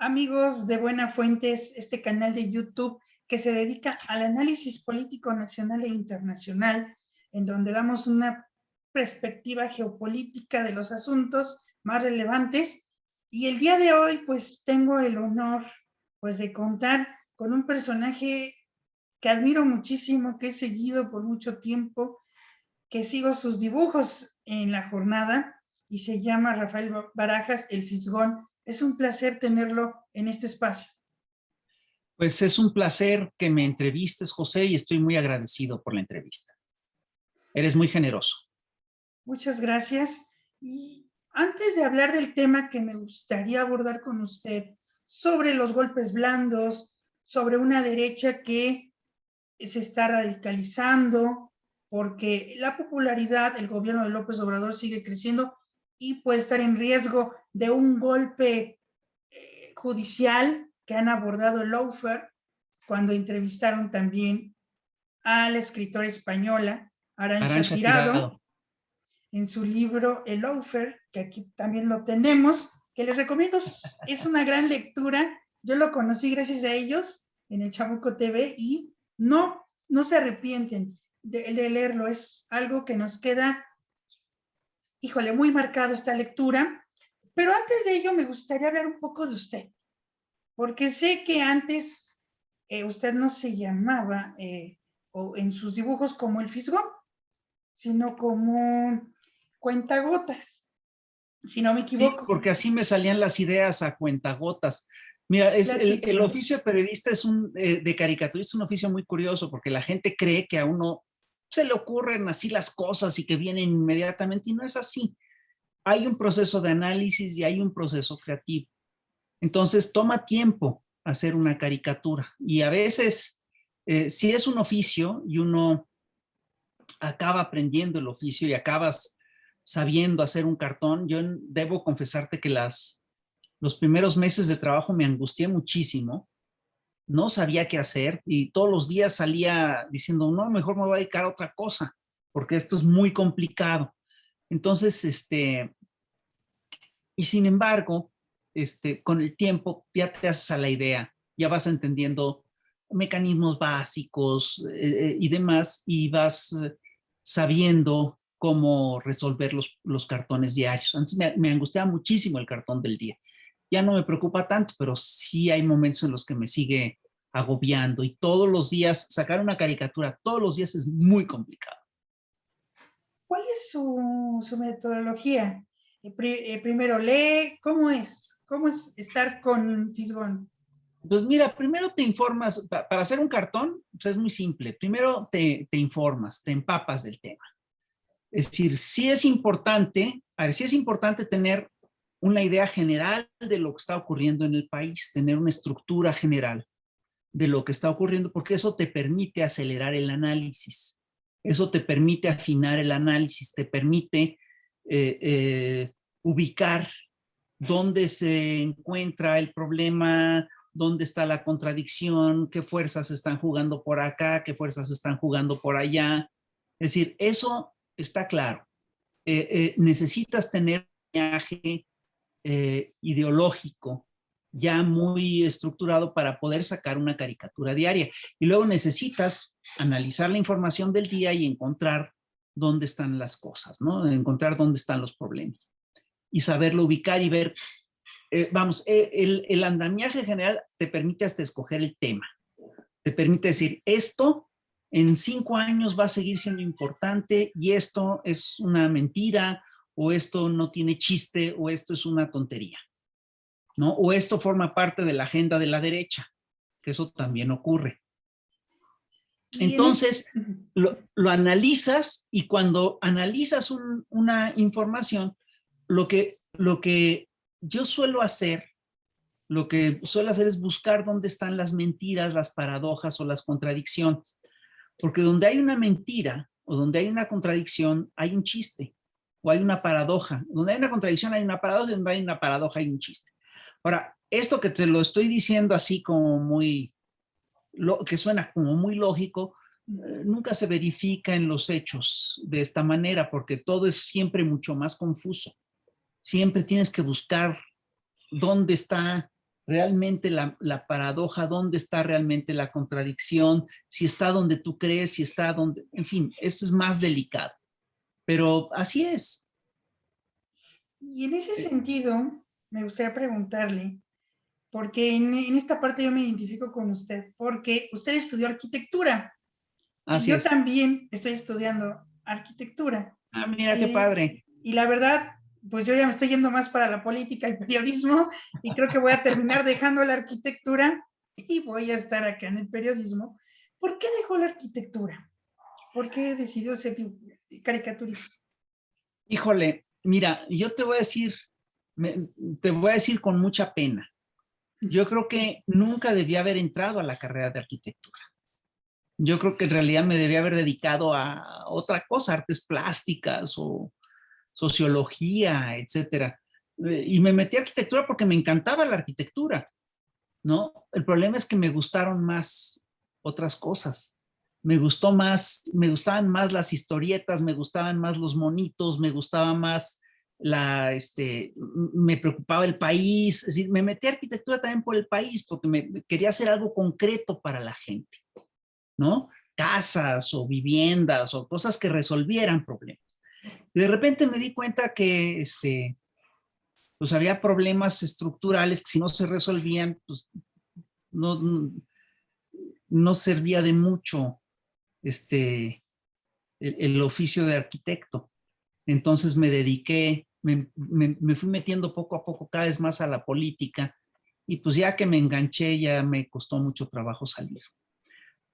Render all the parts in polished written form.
amigos de Buena Fuentes, este canal de YouTube que se dedica al análisis político nacional e internacional, en donde damos una perspectiva geopolítica de los asuntos más relevantes. Y el día de hoy, pues, tengo el honor, pues, de contar con un personaje que admiro muchísimo, que he seguido por mucho tiempo, que sigo sus dibujos en la jornada, y se llama Rafael Barajas, el Fisgón. Es un placer tenerlo en este espacio. Pues es un placer que me entrevistes, José, y estoy muy agradecido por la entrevista. Eres muy generoso. Muchas gracias. Y antes de hablar del tema que me gustaría abordar con usted, sobre los golpes blandos, sobre una derecha que se está radicalizando, porque la popularidad del gobierno de López Obrador sigue creciendo y puede estar en riesgo de un golpe judicial que han abordado el Lawfare cuando entrevistaron también a la escritora española Arantxa Tirado en su libro El Lawfare, que aquí también lo tenemos, que les recomiendo, es una gran lectura. Yo lo conocí gracias a ellos en el Chamuco TV y no se arrepienten de leerlo. Es algo que nos queda, híjole, muy marcado esta lectura. Pero antes de ello me gustaría hablar un poco de usted, porque sé que antes usted no se llamaba o en sus dibujos como el Fisgón, sino como Cuentagotas, si no me Sí, equivoco. porque así me salían las ideas a cuentagotas. Mira, el oficio de periodista de caricaturista es un oficio muy curioso porque la gente cree que a uno se le ocurren así las cosas y que vienen inmediatamente, y no es así. Hay un proceso de análisis y hay un proceso creativo. Entonces toma tiempo hacer una caricatura, y a veces si es un oficio y uno acaba aprendiendo el oficio y acabas sabiendo hacer un cartón. Yo debo confesarte que los primeros meses de trabajo me angustié muchísimo, no sabía qué hacer y todos los días salía diciendo, no, mejor me voy a dedicar a otra cosa, porque esto es muy complicado. Entonces, y sin embargo, con el tiempo ya te haces a la idea, ya vas entendiendo mecanismos básicos y demás, y vas sabiendo cómo resolver los cartones diarios. Antes me angustiaba muchísimo el cartón del día. Ya no me preocupa tanto, pero sí hay momentos en los que me sigue agobiando, y todos los días, sacar una caricatura todos los días es muy complicado. ¿Cuál es su metodología? Primero lee, ¿cómo es? ¿Cómo es estar con Fisgón? Pues mira, primero te informas. Para hacer un cartón, pues es muy simple. Primero te informas, te empapas del tema. Es decir, sí es importante, a ver, sí es importante tener una idea general de lo que está ocurriendo en el país, tener una estructura general de lo que está ocurriendo, porque eso te permite acelerar el análisis, eso te permite afinar el análisis, te permite ubicar dónde se encuentra el problema, dónde está la contradicción, qué fuerzas están jugando por acá, qué fuerzas están jugando por allá. Es decir, eso está claro. Necesitas tener un viaje ideológico ya muy estructurado para poder sacar una caricatura diaria. Y luego necesitas analizar la información del día y encontrar dónde están las cosas, ¿no? Encontrar dónde están los problemas y saberlo ubicar y ver. El andamiaje general te permite hasta escoger el tema. Te permite decir, esto en 5 años va a seguir siendo importante, y esto es una mentira, o esto no tiene chiste, o esto es una tontería, ¿no? O esto forma parte de la agenda de la derecha, que eso también ocurre. Entonces, lo analizas, y cuando analizas una información, lo que yo suelo hacer, lo que suelo hacer es buscar dónde están las mentiras, las paradojas o las contradicciones. Porque donde hay una mentira o donde hay una contradicción, hay un chiste o hay una paradoja. Donde hay una contradicción hay una paradoja, y donde hay una paradoja hay un chiste. Ahora, esto que te lo estoy diciendo así como que suena como muy lógico, nunca se verifica en los hechos de esta manera, porque todo es siempre mucho más confuso. Siempre tienes que buscar dónde está realmente la paradoja, dónde está realmente la contradicción, si está donde tú crees, si está donde, en fin, esto es más delicado. Pero así es. Y en ese sentido, me gustaría preguntarle, porque en esta parte yo me identifico con usted, porque usted estudió arquitectura y Así yo es. también estoy estudiando arquitectura. Ah, mira qué Y, padre. y la verdad, pues yo ya me estoy yendo más para la política y periodismo y creo que voy a terminar dejando la arquitectura y voy a estar acá en el periodismo. ¿Por qué dejó la arquitectura? ¿Por qué decidió ser caricaturista? Híjole, mira, yo te voy a decir, te voy a decir con mucha pena. Yo creo que nunca debía haber entrado a la carrera de arquitectura. Yo creo que en realidad me debía haber dedicado a otra cosa, artes plásticas o sociología, etcétera. Y me metí a arquitectura porque me encantaba la arquitectura, ¿no? El problema es que me gustaron más otras cosas. Me gustaban más las historietas, me gustaban más los monitos, me gustaba más me preocupaba el país, es decir, me metí a arquitectura también por el país, porque quería hacer algo concreto para la gente, ¿no? Casas o viviendas o cosas que resolvieran problemas. Y de repente me di cuenta que, pues había problemas estructurales que si no se resolvían, pues no, no servía de mucho el oficio de arquitecto. Entonces me dediqué, me fui metiendo poco a poco cada vez más a la política y pues ya que me enganché ya me costó mucho trabajo salir.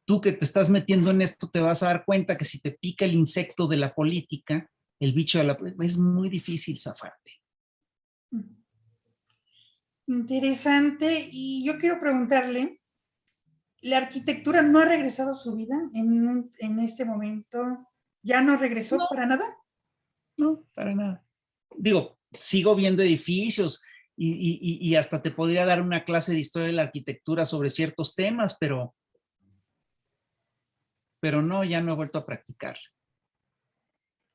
Tú que te estás metiendo en esto te vas a dar cuenta que si te pica el insecto de la política, el bicho de la política, es muy difícil zafarte. Interesante. Y yo quiero preguntarle, ¿la arquitectura no ha regresado a su vida en este momento? ¿Ya no regresó No, para nada? no, para nada. Digo, sigo viendo edificios y hasta te podría dar una clase de historia de la arquitectura sobre ciertos temas, pero no, ya no he vuelto a practicarla.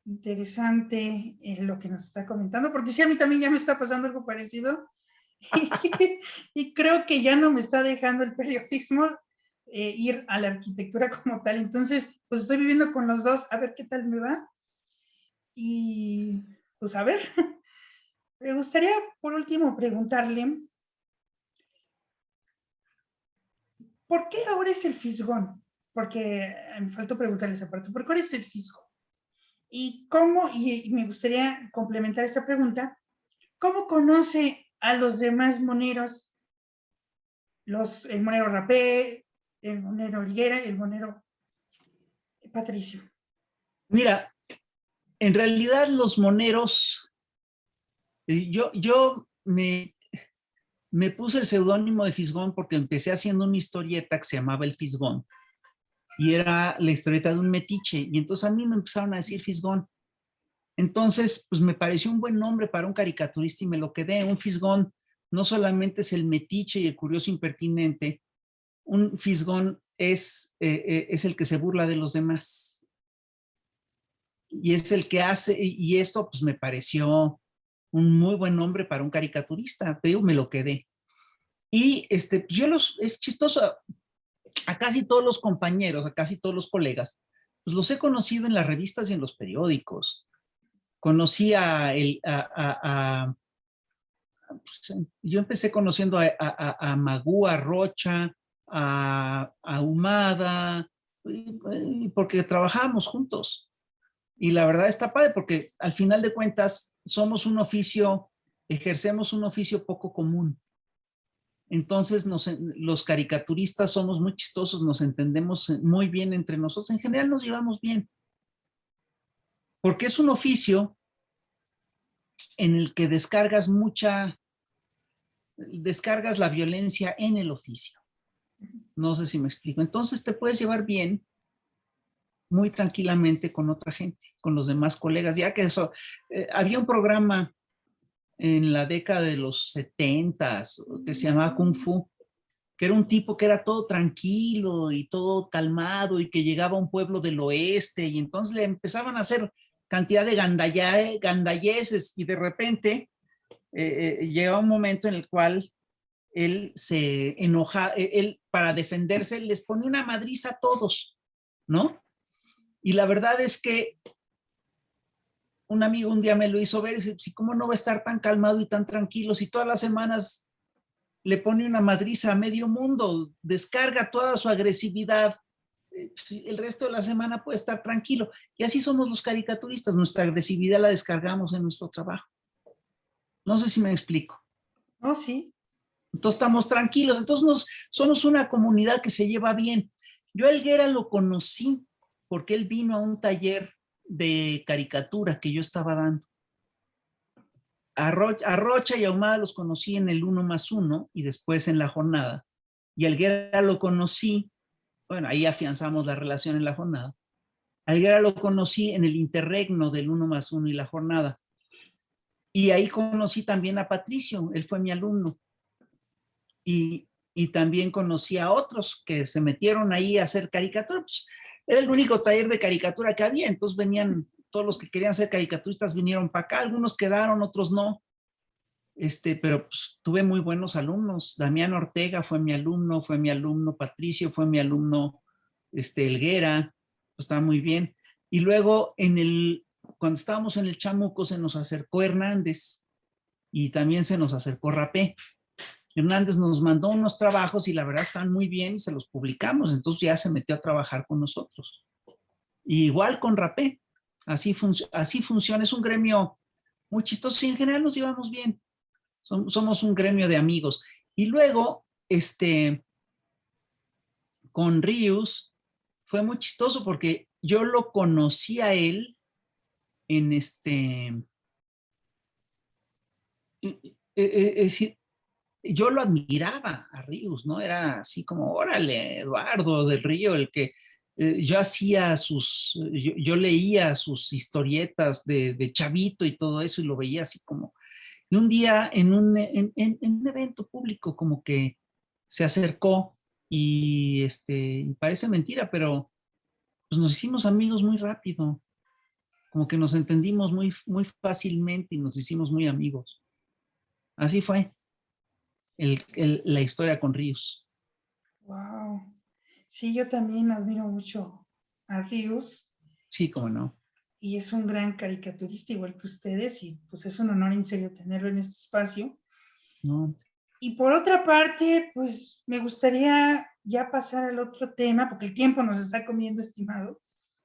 Interesante lo que nos está comentando, porque sí, a mí también ya me está pasando algo parecido y creo que ya no me está dejando el periodismo ir a la arquitectura como tal. Entonces, pues estoy viviendo con los dos, a ver qué tal me va. Y pues a ver, me gustaría por último preguntarle, ¿por qué ahora es el fisgón? Porque me faltó preguntarle esa parte, ¿por qué ahora es el fisgón? ¿Y cómo, y me gustaría complementar esta pregunta, cómo conoce a los demás moneros, el monero Rapé, el monero Higuera, el monero Patricio? Mira, en realidad los moneros, yo me puse el seudónimo de Fisgón porque empecé haciendo una historieta que se llamaba El Fisgón y era la historieta de un metiche y entonces a mí me empezaron a decir Fisgón. Entonces, pues me pareció un buen nombre para un caricaturista y me lo quedé. Un fisgón no solamente es el metiche y el curioso impertinente, un fisgón es el que se burla de los demás. Y es el que hace, y esto pues me pareció un muy buen nombre para un caricaturista. Te digo, me lo quedé. Y es chistoso, a casi todos los compañeros, a casi todos los colegas, pues los he conocido en las revistas y en los periódicos. Conocí pues, yo empecé conociendo a Magú, a Rocha, a Humada, porque trabajábamos juntos. Y la verdad está padre porque al final de cuentas somos un oficio, ejercemos un oficio poco común. Entonces los caricaturistas somos muy chistosos, nos entendemos muy bien entre nosotros, en general nos llevamos bien, porque es un oficio en el que descargas la violencia en el oficio. No sé si me explico. Entonces te puedes llevar bien, muy tranquilamente con otra gente, con los demás colegas, ya que eso, había un programa en la década de los 70s que se llamaba Kung Fu, que era un tipo que era todo tranquilo y todo calmado y que llegaba a un pueblo del oeste y entonces le empezaban a hacer cantidad de gandayeses y de repente llegaba un momento en el cual él se enoja, él para defenderse les pone una madriza a todos, ¿no? Y la verdad es que un amigo un día me lo hizo ver y dice, ¿sí, cómo no va a estar tan calmado y tan tranquilo si todas las semanas le pone una madriza a medio mundo, descarga toda su agresividad? El resto de la semana puede estar tranquilo. Y así somos los caricaturistas, nuestra agresividad la descargamos en nuestro trabajo. No sé si me explico. Oh, sí. Entonces estamos tranquilos, entonces somos una comunidad que se lleva bien. Yo a Helguera lo conocí porque él vino a un taller de caricatura que yo estaba dando. A Rocha y Ahumada los conocí en el 1+1 y después en la jornada. Y a Helguera lo conocí, bueno, ahí afianzamos la relación en la jornada. A Helguera lo conocí en el interregno del 1+1 y la jornada. Y ahí conocí también a Patricio, él fue mi alumno. Y también conocí a otros que se metieron ahí a hacer caricatura. Pues, era el único taller de caricatura que había, entonces venían todos los que querían ser caricaturistas, vinieron para acá, algunos quedaron, otros no. Pero pues, tuve muy buenos alumnos. Damián Ortega fue mi alumno, Patricio fue mi alumno, Helguera, pues, estaba muy bien. Y luego cuando estábamos en el Chamuco se nos acercó Hernández y también se nos acercó Rapé. Hernández nos mandó unos trabajos y la verdad están muy bien y se los publicamos, entonces ya se metió a trabajar con nosotros. Y igual con Rapé, así funciona, es un gremio muy chistoso y en general nos llevamos bien, somos un gremio de amigos. Y luego, con Rius fue muy chistoso porque yo lo conocí a él en es decir, yo lo admiraba a Ríos, ¿no? Era así como, órale, Eduardo del Río, el que yo hacía yo leía sus historietas de chavito y todo eso y lo veía así como, y un día en un evento público como que se acercó y parece mentira, pero pues nos hicimos amigos muy rápido, como que nos entendimos muy, muy fácilmente y nos hicimos muy amigos. Así fue la historia con Ríos. Wow. Sí, yo también admiro mucho a Ríos. Sí, cómo no. Y es un gran caricaturista igual que ustedes y pues es un honor en serio tenerlo en este espacio. No. Y por otra parte, pues me gustaría ya pasar al otro tema, porque el tiempo nos está comiendo, estimado.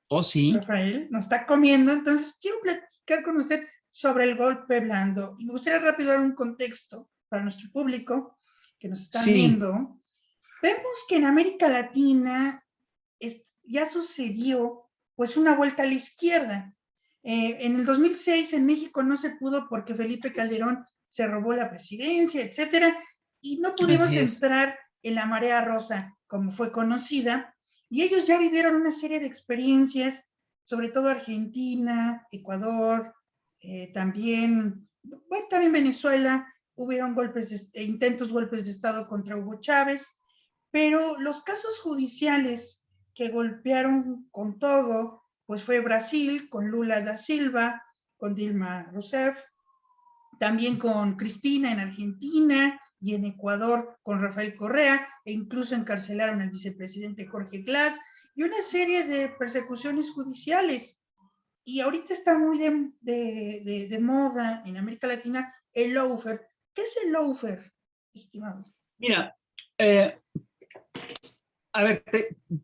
Oh, sí. Rafael, nos está comiendo, entonces quiero platicar con usted sobre el golpe blando. Y me gustaría rápido dar un contexto para nuestro público que nos están Sí. viendo. Vemos que en América Latina ya sucedió pues una vuelta a la izquierda. En el 2006 en México no se pudo porque Felipe Calderón se robó la presidencia, etcétera, y no pudimos Así es. entrar en la marea rosa, como fue conocida, y ellos ya vivieron una serie de experiencias, sobre todo Argentina, Ecuador, también Venezuela, hubieron intentos golpes de Estado contra Hugo Chávez, pero los casos judiciales que golpearon con todo, pues fue Brasil, con Lula da Silva, con Dilma Rousseff, también con Cristina en Argentina y en Ecuador con Rafael Correa, e incluso encarcelaron al vicepresidente Jorge Glass, y una serie de persecuciones judiciales. Y ahorita está muy de moda en América Latina el lawfare. ¿Qué es el lawfare, estimado? Mira, a ver,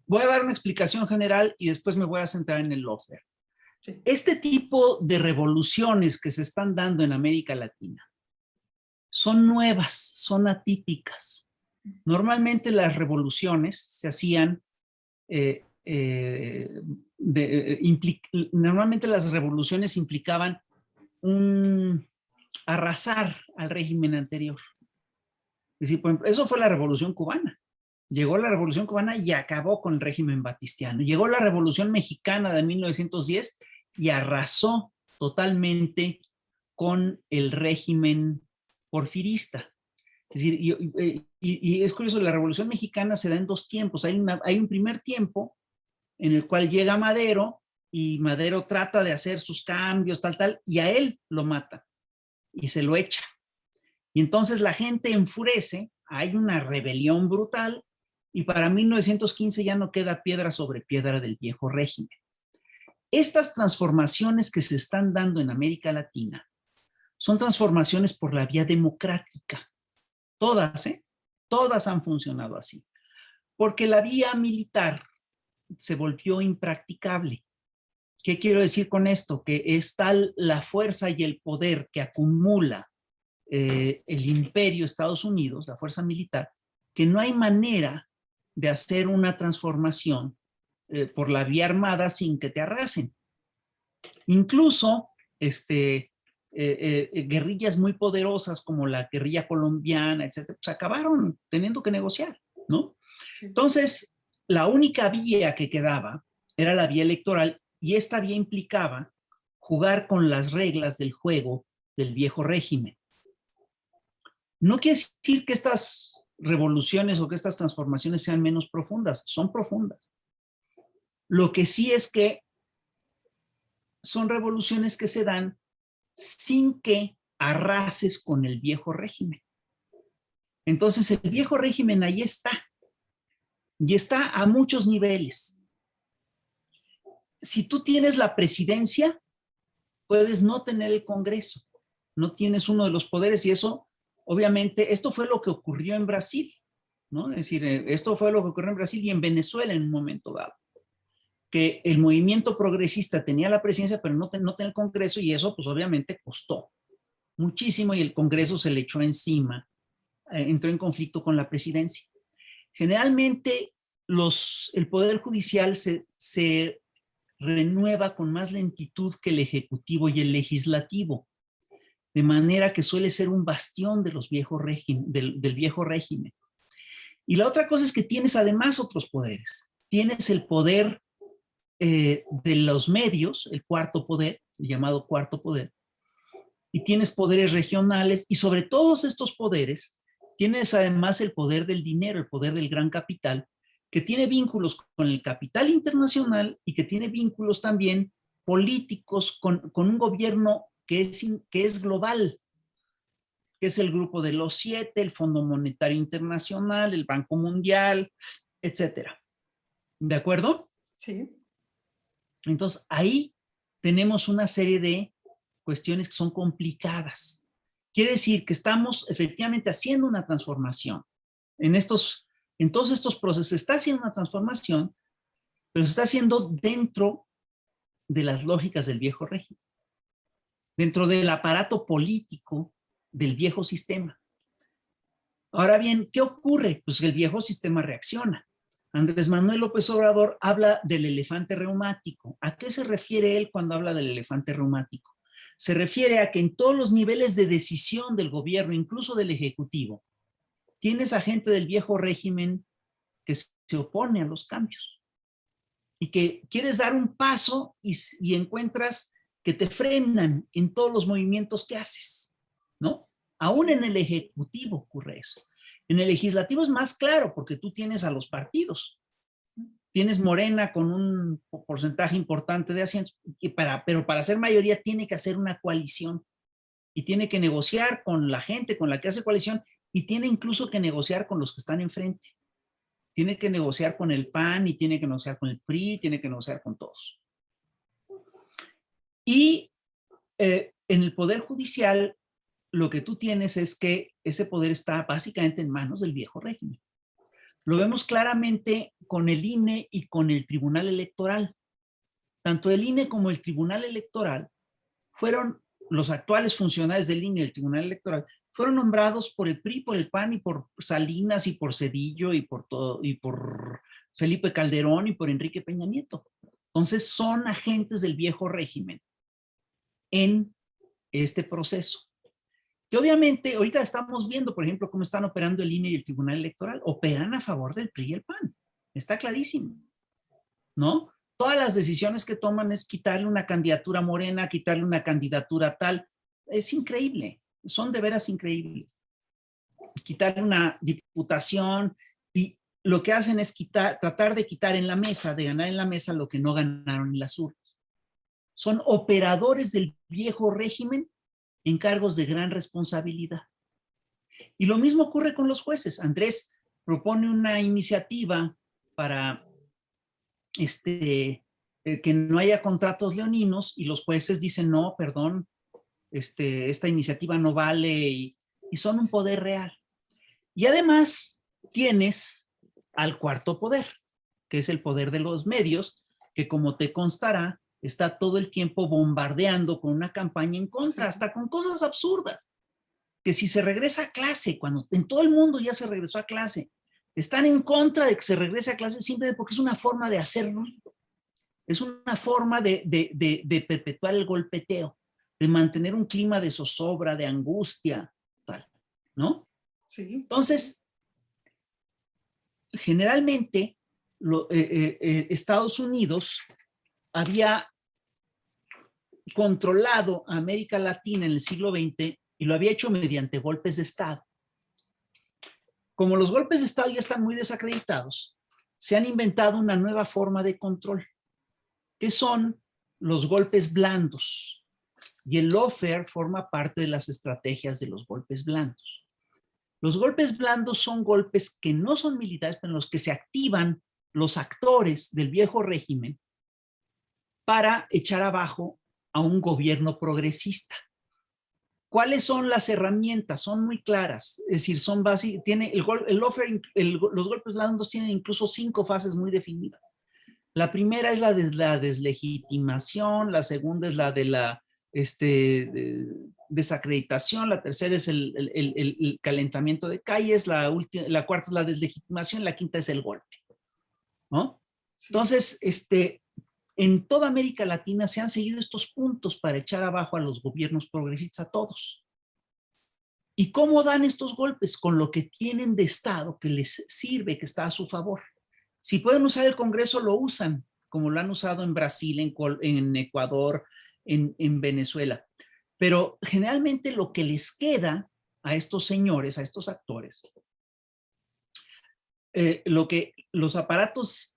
voy a dar una explicación general y después me voy a centrar en el lawfare. Sí. Este tipo de revoluciones que se están dando en América Latina son nuevas, son atípicas. Normalmente las revoluciones se hacían, normalmente las revoluciones implicaban arrasar al régimen anterior. Es decir, por ejemplo, eso fue la Revolución Cubana. Llegó la Revolución Cubana y acabó con el régimen batistiano. Llegó la Revolución Mexicana de 1910 y arrasó totalmente con el régimen porfirista. Es decir, y es curioso, la Revolución Mexicana se da en dos tiempos. Hay un primer tiempo en el cual llega Madero y Madero trata de hacer sus cambios, tal, y a él lo mata y se lo echa. Y entonces la gente enfurece hay una rebelión brutal y para 1915 ya no queda piedra sobre piedra del viejo régimen. Estas transformaciones que se están dando en América Latina son transformaciones por la vía democrática. Todas, todas han funcionado así. Porque la vía militar se volvió impracticable. ¿Qué quiero decir con esto? Que es tal la fuerza y el poder que acumula el imperio Estados Unidos, la fuerza militar, que no hay manera de hacer una transformación por la vía armada sin que te arrasen. Incluso guerrillas muy poderosas como la guerrilla colombiana, etcétera, pues acabaron teniendo que negociar, ¿no? Entonces, la única vía que quedaba era la vía electoral y esta vía implicaba jugar con las reglas del juego del viejo régimen. No quiere decir que estas revoluciones o que estas transformaciones sean menos profundas, son profundas. Lo que sí es que son revoluciones que se dan sin que arrases con el viejo régimen. Entonces, el viejo régimen ahí está, y está a muchos niveles. Si tú tienes la presidencia, puedes no tener el Congreso, no tienes uno de los poderes, y eso, obviamente, esto fue lo que ocurrió en Brasil, ¿no? Es decir, esto fue lo que ocurrió en Brasil y en Venezuela en un momento dado, que el movimiento progresista tenía la presidencia, pero no tenía el Congreso, y eso, pues, obviamente, costó muchísimo, y el Congreso se le echó encima, entró en conflicto con la presidencia. Generalmente, el Poder Judicial se renueva con más lentitud que el Ejecutivo y el Legislativo, de manera que suele ser un bastión de los del viejo régimen. Y la otra cosa es que tienes además otros poderes. Tienes el poder de los medios, el cuarto poder, el llamado cuarto poder, y tienes poderes regionales, y sobre todos estos poderes tienes además el poder del dinero, el poder del gran capital, que tiene vínculos con el capital internacional y que tiene vínculos también políticos con un gobierno que es global, que es el Grupo de los Siete, el Fondo Monetario Internacional, el Banco Mundial, etcétera. ¿De acuerdo? Sí. Entonces, ahí tenemos una serie de cuestiones que son complicadas. Quiere decir que estamos efectivamente haciendo una transformación. En todos estos procesos se está haciendo una transformación, pero se está haciendo dentro de las lógicas del viejo régimen, dentro del aparato político del viejo sistema. Ahora bien, ¿qué ocurre? Pues que el viejo sistema reacciona. Andrés Manuel López Obrador habla del elefante reumático. ¿A qué se refiere él cuando habla del elefante reumático? Se refiere a que en todos los niveles de decisión del gobierno, incluso del Ejecutivo, tienes a gente del viejo régimen que se opone a los cambios y que quieres dar un paso y encuentras que te frenan en todos los movimientos que haces, ¿no? Aún en el Ejecutivo ocurre eso. En el Legislativo es más claro porque tú tienes a los partidos. Tienes Morena con un porcentaje importante de asientos, pero para ser mayoría tiene que hacer una coalición y tiene que negociar con la gente con la que hace coalición y tiene incluso que negociar con los que están enfrente. Tiene que negociar con el PAN y tiene que negociar con el PRI, tiene que negociar con todos. Y en el Poder Judicial lo que tú tienes es que ese poder está básicamente en manos del viejo régimen. Lo vemos claramente con el INE y con el Tribunal Electoral. Tanto el INE como el Tribunal Electoral fueron, los actuales funcionarios del INE y del Tribunal Electoral, fueron nombrados por el PRI, por el PAN y por Salinas y por Zedillo y por Felipe Calderón y por Enrique Peña Nieto. Entonces son agentes del viejo régimen en este proceso. Que obviamente ahorita estamos viendo, por ejemplo, cómo están operando el INE y el Tribunal Electoral. Operan a favor del PRI y el PAN. Está clarísimo, ¿no? Todas las decisiones que toman es quitarle una candidatura a Morena, quitarle una candidatura tal. Es increíble, son de veras increíbles. Quitarle una diputación y lo que hacen es tratar de quitar en la mesa, de ganar en la mesa lo que no ganaron en las urnas. Son operadores del viejo régimen en cargos de gran responsabilidad. Y lo mismo ocurre con los jueces. Andrés propone una iniciativa para que no haya contratos leoninos y los jueces dicen, no, perdón, esta iniciativa no vale y son un poder real. Y además tienes al cuarto poder, que es el poder de los medios, que como te constará, está todo el tiempo bombardeando con una campaña en contra, hasta con cosas absurdas. Que si se regresa a clase, cuando en todo el mundo ya se regresó a clase, están en contra de que se regrese a clase simplemente porque es una forma de hacer ruido. Es una forma de perpetuar el golpeteo, de mantener un clima de zozobra, de angustia, tal, ¿no? Sí. Entonces, generalmente, Estados Unidos había controlado a América Latina en el siglo XX y lo había hecho mediante golpes de Estado. Como los golpes de Estado ya están muy desacreditados, se han inventado una nueva forma de control, que son los golpes blandos. Y el lawfare forma parte de las estrategias de los golpes blandos. Los golpes blandos son golpes que no son militares, pero en los que se activan los actores del viejo régimen para echar abajo a un gobierno progresista. ¿Cuáles son las herramientas? Son muy claras, es decir, son básicas. Tiene los golpes blandos tienen incluso 5 fases muy definidas. La primera es la de la deslegitimación, la segunda es la de la desacreditación, la tercera es el calentamiento de calles, la cuarta es la deslegitimación, la quinta es el golpe, ¿no? Entonces, en toda América Latina se han seguido estos puntos para echar abajo a los gobiernos progresistas, a todos. ¿Y cómo dan estos golpes? Con lo que tienen de Estado que les sirve, que está a su favor. Si pueden usar el Congreso, lo usan, como lo han usado en Brasil, en Ecuador, en Venezuela. Pero generalmente lo que les queda a estos señores, a estos actores, los aparatos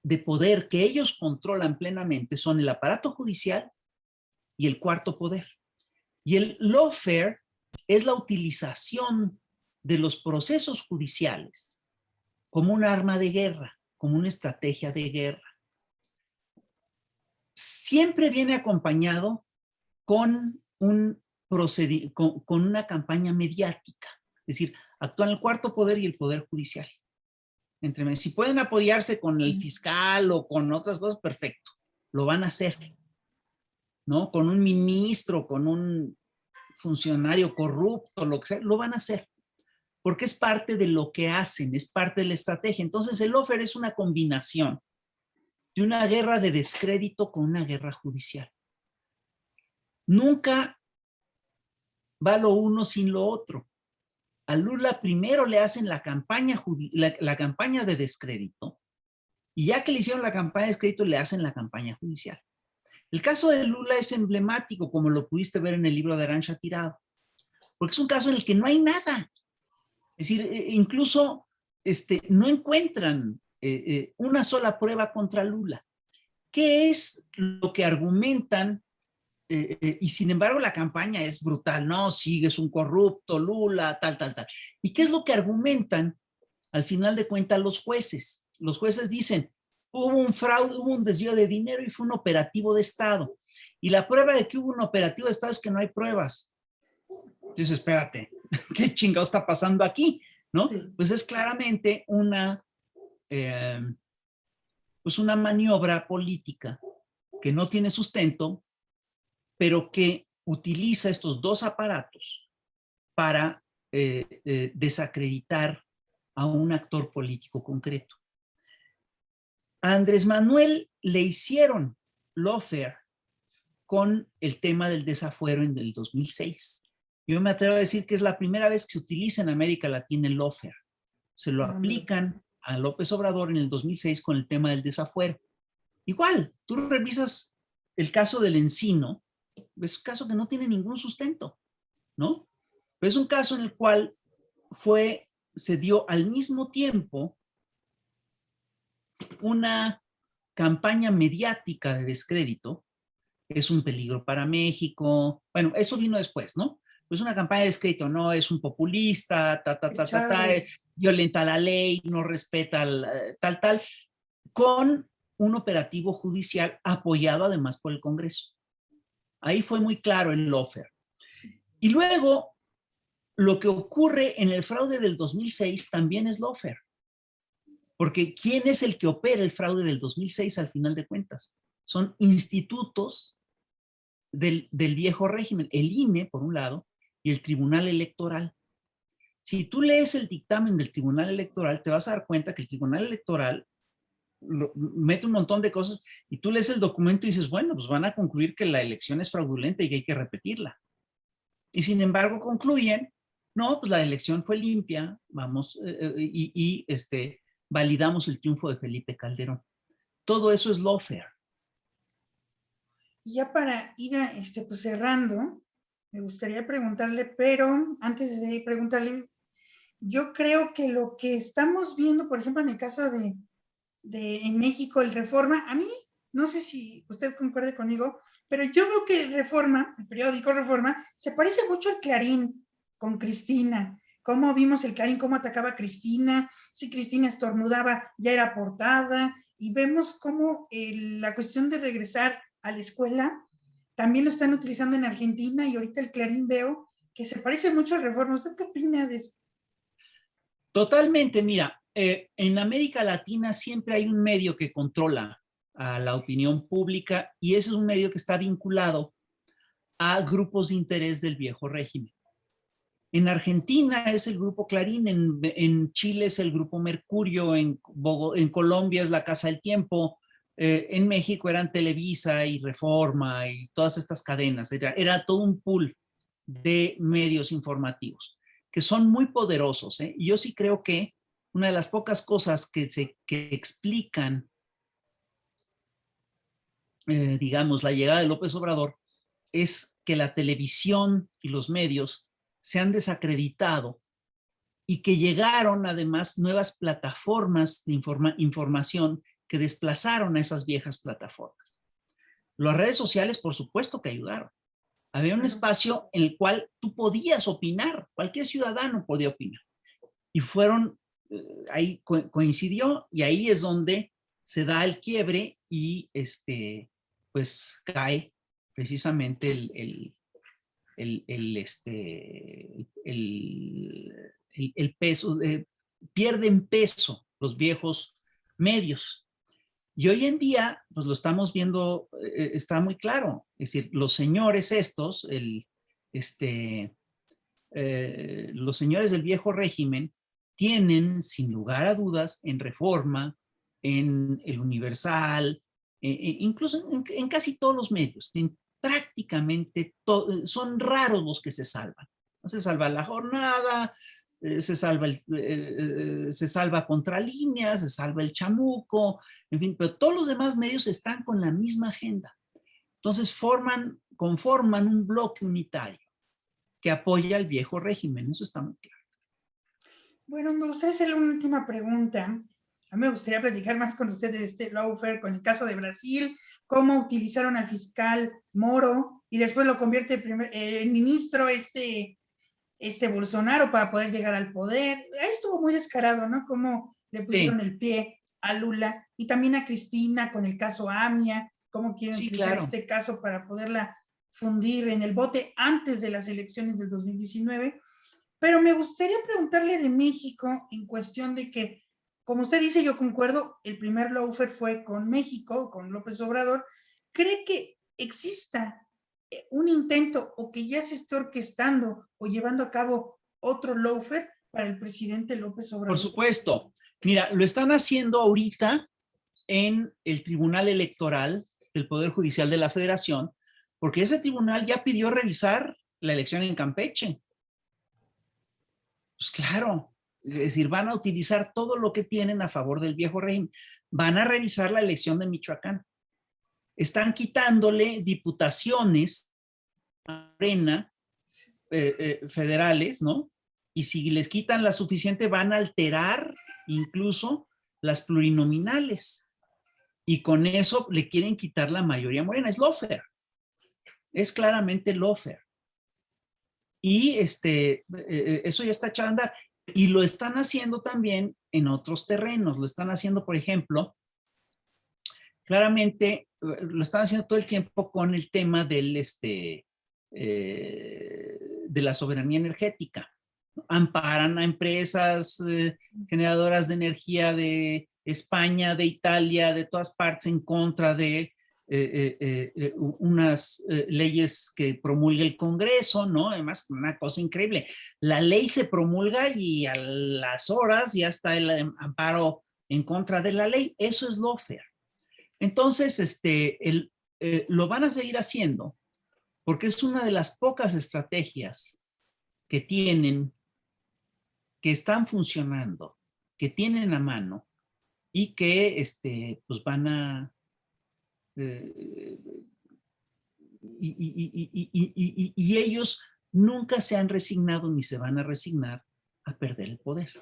de poder que ellos controlan plenamente son el aparato judicial y el cuarto poder. Y el lawfare es la utilización de los procesos judiciales como un arma de guerra, como una estrategia de guerra. Siempre viene acompañado con una campaña mediática. Es decir, actúan el cuarto poder y el poder judicial. Si pueden apoyarse con el fiscal o con otras cosas, perfecto, lo van a hacer, ¿no? Con un ministro, con un funcionario corrupto, lo que sea, lo van a hacer, porque es parte de lo que hacen, es parte de la estrategia. Entonces el lawfare es una combinación de una guerra de descrédito con una guerra judicial. Nunca va lo uno sin lo otro. A Lula primero le hacen la campaña de descrédito, y ya que le hicieron la campaña de descrédito, le hacen la campaña judicial. El caso de Lula es emblemático, como lo pudiste ver en el libro de Arantxa Tirado, porque es un caso en el que no hay nada. Es decir, incluso no encuentran una sola prueba contra Lula. ¿Qué es lo que argumentan? Y sin embargo la campaña es brutal, no, sí, es un corrupto, Lula, tal, tal, tal. ¿Y qué es lo que argumentan al final de cuentas los jueces? Los jueces dicen, hubo un fraude, hubo un desvío de dinero y fue un operativo de Estado. Y la prueba de que hubo un operativo de Estado es que no hay pruebas. Entonces, espérate, ¿qué chingado está pasando aquí? ¿No? Pues es claramente pues una maniobra política que no tiene sustento, pero que utiliza estos dos aparatos para desacreditar a un actor político concreto. A Andrés Manuel le hicieron lawfare con el tema del desafuero en el 2006. Yo me atrevo a decir que es la primera vez que se utiliza en América Latina el lawfare. Se lo aplican a López Obrador en el 2006 con el tema del desafuero. Igual, tú revisas el caso del Encino, es un caso que no tiene ningún sustento, ¿no? Pero es un caso en el cual se dio al mismo tiempo una campaña mediática de descrédito, es un peligro para México. Bueno, eso vino después, ¿no? pues una campaña de descrédito, no, es un populista, Chávez. violenta la ley, no respeta tal, con un operativo judicial apoyado además por el Congreso. Ahí fue muy claro el lawfare. Y luego, lo que ocurre en el fraude del 2006 también es lawfare. Porque ¿quién es el que opera el fraude del 2006 al final de cuentas? Son institutos del viejo régimen, el INE, por un lado, y el Tribunal Electoral. Si tú lees el dictamen del Tribunal Electoral, te vas a dar cuenta que el Tribunal Electoral mete un montón de cosas y tú lees el documento y dices, bueno, pues van a concluir que la elección es fraudulenta y que hay que repetirla. Y sin embargo concluyen, no, pues la elección fue limpia, vamos, validamos el triunfo de Felipe Calderón. Todo eso es lawfare. Y ya para ir pues cerrando, me gustaría preguntarle, pero antes de preguntarle, yo creo que lo que estamos viendo, por ejemplo, en el caso de en México, el Reforma, a mí, no sé si usted concuerde conmigo, pero yo veo que el Reforma, el periódico Reforma, se parece mucho al Clarín con Cristina. Cómo vimos el Clarín, cómo atacaba a Cristina, si Cristina estornudaba, ya era portada, y vemos cómo la cuestión de regresar a la escuela también lo están utilizando en Argentina, y ahorita el Clarín veo que se parece mucho al Reforma. ¿Usted qué opina de eso? Totalmente, mira, en América Latina siempre hay un medio que controla a la opinión pública y ese es un medio que está vinculado a grupos de interés del viejo régimen. En Argentina es el grupo Clarín, en Chile es el grupo Mercurio, en Colombia es la Casa del Tiempo, en México eran Televisa y Reforma y todas estas cadenas. Era todo un pool de medios informativos que son muy poderosos. Y yo sí creo que una de las pocas cosas que explican, digamos, la llegada de López Obrador es que la televisión y los medios se han desacreditado y que llegaron además nuevas plataformas de información que desplazaron a esas viejas plataformas. Las redes sociales, por supuesto que ayudaron. Había un espacio en el cual tú podías opinar, cualquier ciudadano podía opinar. Y ahí coincidió y ahí es donde se da el quiebre y pues cae precisamente el peso, pierden peso los viejos medios. Y hoy en día, pues lo estamos viendo, está muy claro. Es decir, los señores estos, los señores del viejo régimen, tienen, sin lugar a dudas, en Reforma, en El Universal, incluso en casi todos los medios, en prácticamente son raros los que se salvan. No se salva La Jornada, se salva Contralínea, se salva El Chamuco, en fin, pero todos los demás medios están con la misma agenda. Entonces conforman un bloque unitario que apoya al viejo régimen, eso está muy claro. Bueno, me gustaría hacerle una última pregunta. A mí me gustaría platicar más con usted de este lawfare, con el caso de Brasil, cómo utilizaron al fiscal Moro y después lo convierte en ministro Bolsonaro para poder llegar al poder. Ahí estuvo muy descarado, ¿no? Cómo le pusieron el pie a Lula y también a Cristina con el caso AMIA, cómo quieren utilizar este caso para poderla fundir en el bote antes de las elecciones del 2019. Pero me gustaría preguntarle de México en cuestión de que, como usted dice, yo concuerdo, el primer lawfare fue con México, con López Obrador. ¿Cree que exista un intento o que ya se esté orquestando o llevando a cabo otro lawfare para el presidente López Obrador? Por supuesto. Mira, lo están haciendo ahorita en el Tribunal Electoral del Poder Judicial de la Federación, porque ese tribunal ya pidió revisar la elección en Campeche. Pues claro, es decir, van a utilizar todo lo que tienen a favor del viejo régimen. Van a revisar la elección de Michoacán. Están quitándole diputaciones a Morena, federales, ¿no? Y si les quitan la suficiente, van a alterar incluso las plurinominales. Y con eso le quieren quitar la mayoría Morena. Es lawfare. Es claramente lawfare. Y eso ya está echado a andar. Y lo están haciendo también en otros terrenos. Lo están haciendo, por ejemplo, claramente, lo están haciendo todo el tiempo con el tema de la soberanía energética. Amparan a empresas generadoras de energía de España, de Italia, de todas partes en contra de unas leyes que promulga el Congreso, ¿no? Además, una cosa increíble. La ley se promulga y a las horas ya está el amparo en contra de la ley. Eso es lawfare. Entonces, lo van a seguir haciendo porque es una de las pocas estrategias que tienen, que están funcionando, que tienen a mano y que pues van a... y ellos nunca se han resignado ni se van a resignar a perder el poder.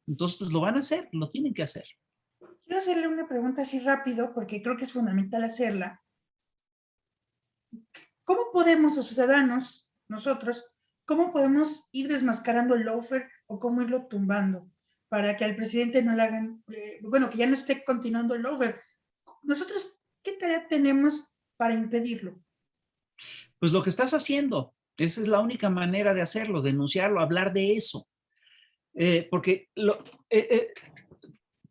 Entonces, pues lo van a hacer, lo tienen que hacer. Quiero hacerle una pregunta así rápido, porque creo que es fundamental hacerla. ¿Cómo podemos los ciudadanos, nosotros, cómo podemos ir desmascarando el lawfare o cómo irlo tumbando para que al presidente no le hagan, bueno, que ya no esté continuando el lawfare? Nosotros, ¿qué tarea tenemos para impedirlo? Pues lo que estás haciendo, esa es la única manera de hacerlo, denunciarlo, hablar de eso. Porque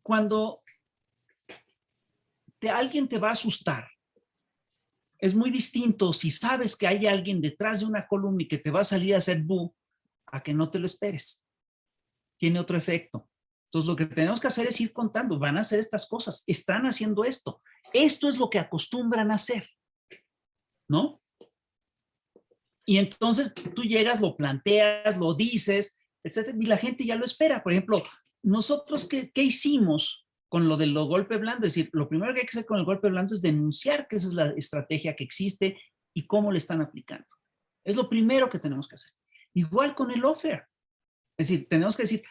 cuando alguien te va a asustar, es muy distinto si sabes que hay alguien detrás de una columna y que te va a salir a hacer bu, a que no te lo esperes. Tiene otro efecto. Entonces, lo que tenemos que hacer es ir contando, van a hacer estas cosas, están haciendo esto. Esto es lo que acostumbran a hacer, ¿no? Y entonces tú llegas, lo planteas, lo dices, etcétera, y la gente ya lo espera. Por ejemplo, nosotros, ¿qué hicimos con lo del golpe blando? Es decir, lo primero que hay que hacer con el golpe blando es denunciar que esa es la estrategia que existe y cómo le están aplicando. Es lo primero que tenemos que hacer. Igual con el lawfare. Es decir, tenemos que decir,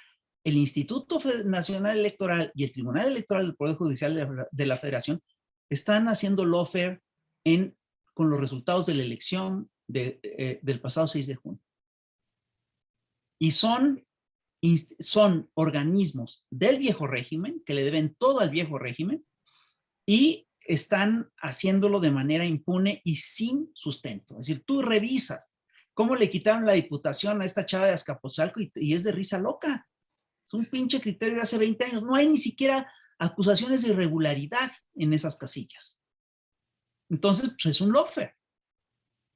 el Instituto Nacional Electoral y el Tribunal Electoral del Poder Judicial de la Federación están haciendo lawfare con los resultados de la elección del pasado 6 de junio. Y son organismos del viejo régimen, que le deben todo al viejo régimen, y están haciéndolo de manera impune y sin sustento. Es decir, tú revisas cómo le quitaron la diputación a esta chava de Azcapotzalco y es de risa loca. Es un pinche criterio de hace 20 años. No hay ni siquiera acusaciones de irregularidad en esas casillas. Entonces, pues es un lawfare.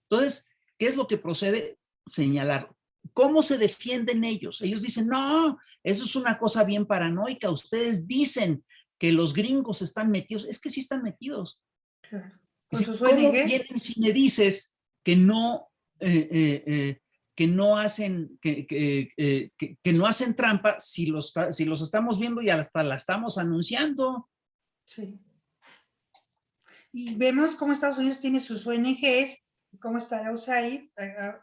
Entonces, ¿qué es lo que procede? Señalar. ¿Cómo se defienden ellos? Ellos dicen, no, eso es una cosa bien paranoica. Ustedes dicen que los gringos están metidos. Es que sí están metidos. Claro. Con sus ¿cómo vienen si me dices que no, que no hacen, que no hacen trampa si los estamos viendo y hasta la estamos anunciando? Sí. Y vemos cómo Estados Unidos tiene sus ONGs, cómo está la USAID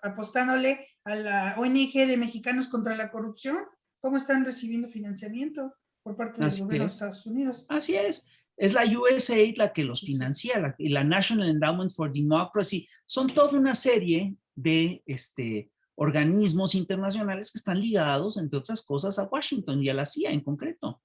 apostándole a la ONG de Mexicanos contra la Corrupción, cómo están recibiendo financiamiento por parte del gobierno de Estados Unidos. Así es. Es la USAID la que los financia, y la National Endowment for Democracy. Son toda una serie de organismos internacionales que están ligados, entre otras cosas, a Washington y a la CIA en concreto.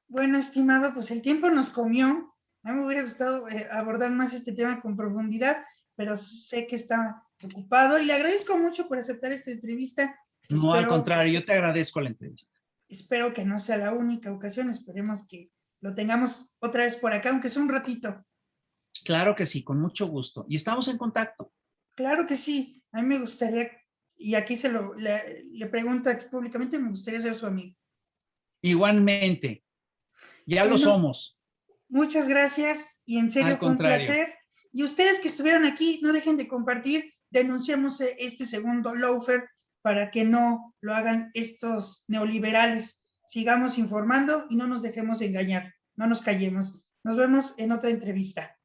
Bueno, estimado, pues el tiempo nos comió. A mí me hubiera gustado abordar más este tema con profundidad, pero sé que está ocupado y le agradezco mucho por aceptar esta entrevista. No, al contrario, yo te agradezco la entrevista. Espero que no sea la única ocasión, esperemos que lo tengamos otra vez por acá, aunque sea un ratito. Claro que sí, con mucho gusto. Y estamos en contacto. Claro que sí. A mí me gustaría, y aquí le pregunto aquí públicamente, me gustaría ser su amigo. Igualmente. Ya lo somos. Muchas gracias y en serio fue un placer. Y ustedes que estuvieron aquí, no dejen de compartir, denunciamos este segundo lawfare para que no lo hagan estos neoliberales. Sigamos informando y no nos dejemos engañar, no nos callemos. Nos vemos en otra entrevista.